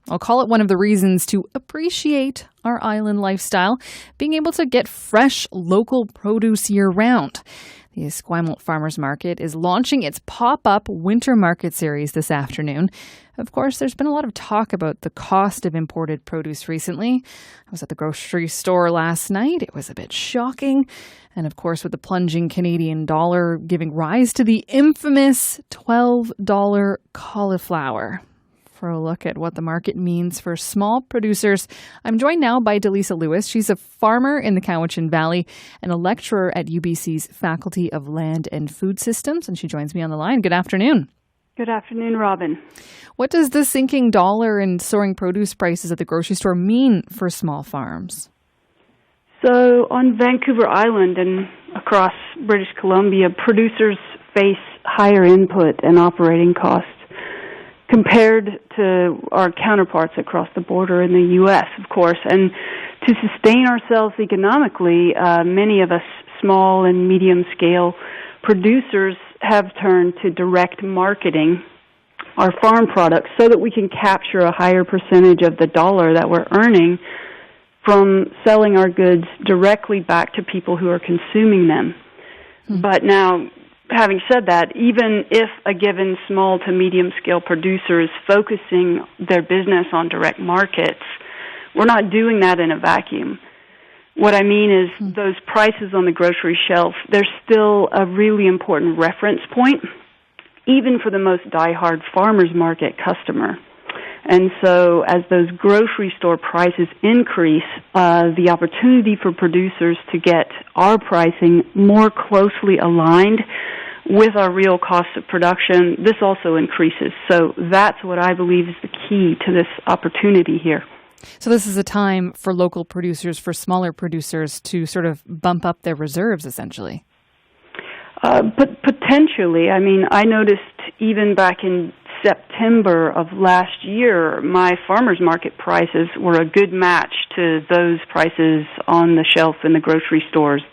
I'll call it one of the reasons to appreciate our island lifestyle, being able to get fresh local produce year-round. The Esquimalt Farmers Market is launching its Popup Winter Market Series this afternoon. Of course, there's been a lot of talk about the cost of imported produce recently. I was at the grocery store last night. It was a bit shocking. And of course, with the plunging Canadian dollar giving rise to the infamous $12 cauliflower. For a look at what the market means for small producers, I'm joined now by DeLisa Lewis. She's a farmer in the Cowichan Valley and a lecturer at UBC's Faculty of Land and Food Systems, and she joins me on the line. Good afternoon. Good afternoon, Robyn. What does the sinking dollar and soaring produce prices at the grocery store mean for small farms? So on Vancouver Island and across British Columbia, producers face higher input and operating costs compared to our counterparts across the border in the U.S., of course. And to sustain ourselves economically, many of us small and medium-scale producers have turned to direct marketing our farm products so that we can capture a higher percentage of the dollar that we're earning from selling our goods directly back to people who are consuming them. But now, having said that, even if a given small to medium-scale producer is focusing their business on direct markets, we're not doing that in a vacuum. What I mean is those prices on the grocery shelf, they're still a really important reference point, even for the most diehard farmers market customer. And so as those grocery store prices increase, the opportunity for producers to get our pricing more closely aligned with our real cost of production, this also increases. So that's what I believe is the key to this opportunity here. So this is a time for local producers, for smaller producers to sort of bump up their reserves, essentially. But potentially, I mean, I noticed even back in September of last year, my farmers market prices were a good match to those prices on the shelf in the grocery stores,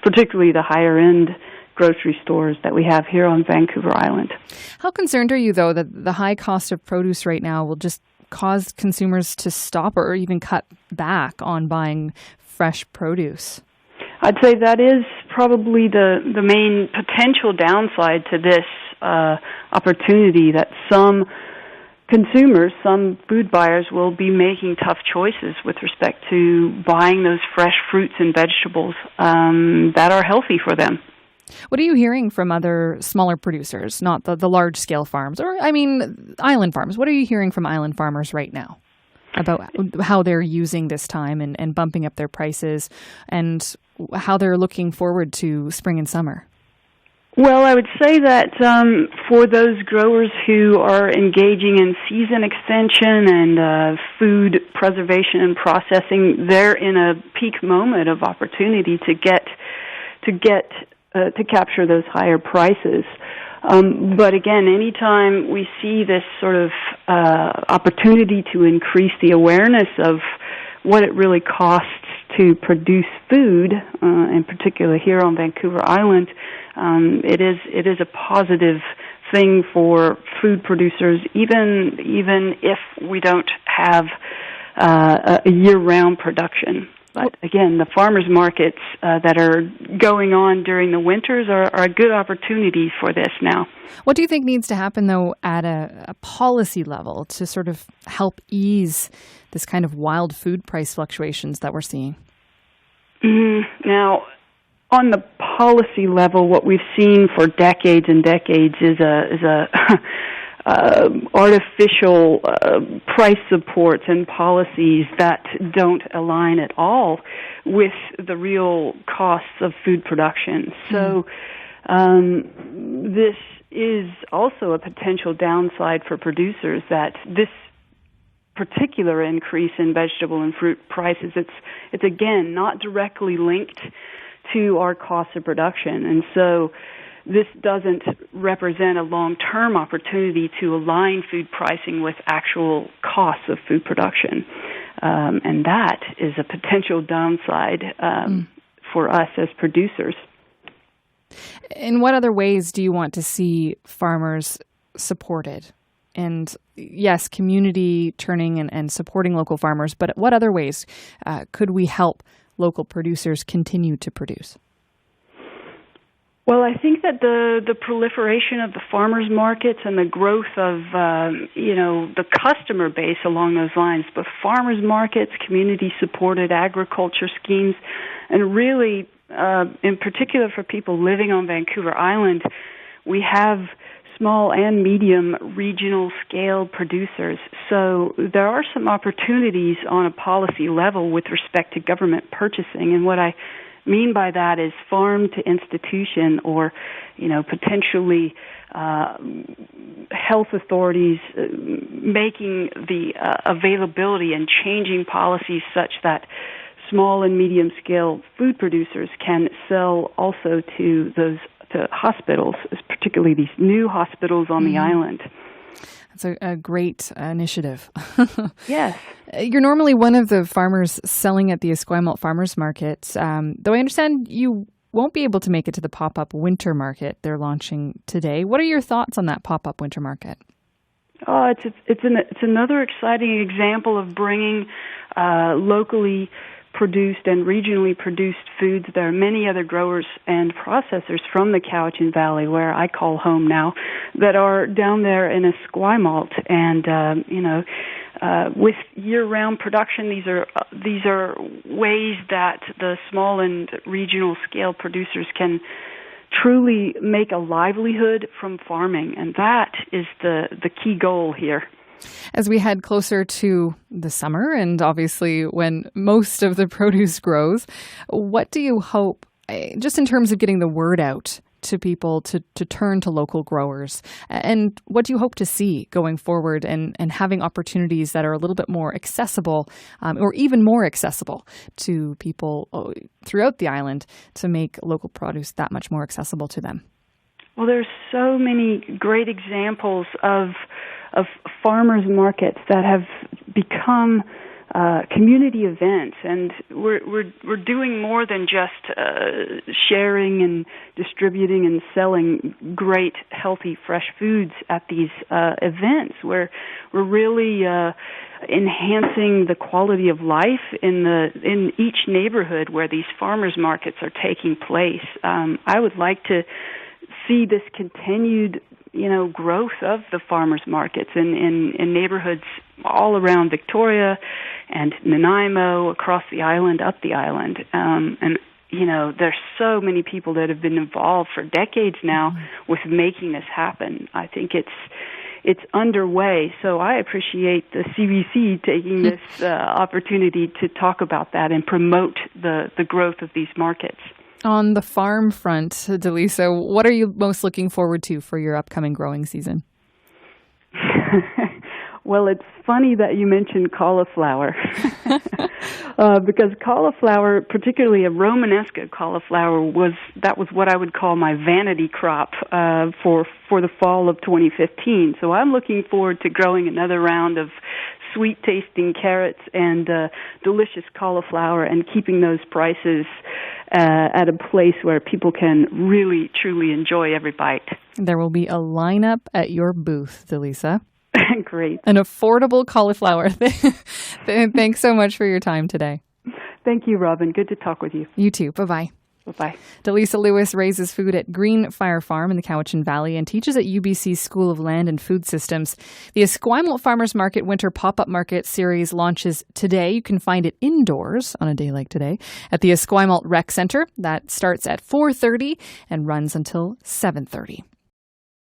particularly the higher-end grocery stores that we have here on Vancouver Island. How concerned are you, though, that the high cost of produce right now will just cause consumers to stop or even cut back on buying fresh produce? I'd say that is probably the main potential downside to this opportunity, that some consumers, some food buyers will be making tough choices with respect to buying those fresh fruits and vegetables that are healthy for them. What are you hearing from other smaller producers, not the large-scale farms, or, I mean, island farms? What are you hearing from island farmers right now about how they're using this time and bumping up their prices and how they're looking forward to spring and summer? Well, I would say that for those growers who are engaging in season extension and food preservation and processing, they're in a peak moment of opportunity to capture those higher prices. But again, anytime we see this sort of opportunity to increase the awareness of what it really costs to produce food, in particular here on Vancouver Island, it is a positive thing for food producers, even if we don't have a year-round production. But again, the farmers markets that are going on during the winters are a good opportunity for this now. What do you think needs to happen, though, at a policy level to sort of help ease this kind of wild food price fluctuations that we're seeing? Now, on the policy level, what we've seen for decades and decades is a artificial price supports and policies that don't align at all with the real costs of food production. So this is also a potential downside for producers, that this particular increase in vegetable and fruit prices, it's again not directly linked to our cost of production. And so this doesn't represent a long-term opportunity to align food pricing with actual costs of food production. And that is a potential downside for us as producers. In what other ways do you want to see farmers supported? and yes, community turning and supporting local farmers, but what other ways could we help local producers continue to produce? Well, I think that the proliferation of the farmers markets and the growth of the customer base along those lines, but farmers markets, community supported agriculture schemes, and really in particular for people living on Vancouver Island, we have small and medium regional scale producers. So there are some opportunities on a policy level with respect to government purchasing, and what I mean by that is farm to institution, or potentially health authorities making the availability and changing policies such that small and medium scale food producers can sell also to hospitals, particularly these new hospitals on the island. That's a great initiative. Yes. You're normally one of the farmers selling at the Esquimalt Farmers Market, though I understand you won't be able to make it to the Popup Winter Market they're launching today. What are your thoughts on that Popup Winter Market? Oh, it's another exciting example of bringing locally produced and regionally produced foods. There are many other growers and processors from the Cowichan Valley, where I call home now, that are down there in Esquimalt, and with year-round production, these are ways that the small and regional scale producers can truly make a livelihood from farming, and that is the key goal here. As we head closer to the summer, and obviously when most of the produce grows, what do you hope, just in terms of getting the word out to people to turn to local growers, and what do you hope to see going forward, and having opportunities that are a little bit more accessible, or even more accessible to people throughout the island, to make local produce that much more accessible to them? Well, there's so many great examples of farmers markets that have become community events, and we're doing more than just sharing and distributing and selling great, healthy, fresh foods at these events. We're really enhancing the quality of life in each neighborhood where these farmers markets are taking place. I would like to see this continued growth of the farmers markets in neighborhoods all around Victoria and Nanaimo, across the island, up the island. And there's so many people that have been involved for decades now with making this happen. I think it's underway. So I appreciate the CBC taking this opportunity to talk about that and promote the growth of these markets. On the farm front, DeLisa, what are you most looking forward to for your upcoming growing season? Well, it's funny that you mentioned cauliflower, because cauliflower, particularly a Romanesca cauliflower, was what I would call my vanity crop for the fall of 2015. So I'm looking forward to growing another round of sweet-tasting carrots and delicious cauliflower, and keeping those prices at a place where people can really, truly enjoy every bite. There will be a lineup at your booth, DeLisa. Great. An affordable cauliflower. Thanks so much for your time today. Thank you, Robyn. Good to talk with you. You too. Bye-bye. Bye-bye. DeLisa Lewis raises food at Green Fire Farm in the Cowichan Valley and teaches at UBC's School of Land and Food Systems. The Esquimalt Farmers Market Winter Pop-Up Market series launches today. You can find it indoors on a day like today at the Esquimalt Rec Center. That starts at 4:30 and runs until 7:30.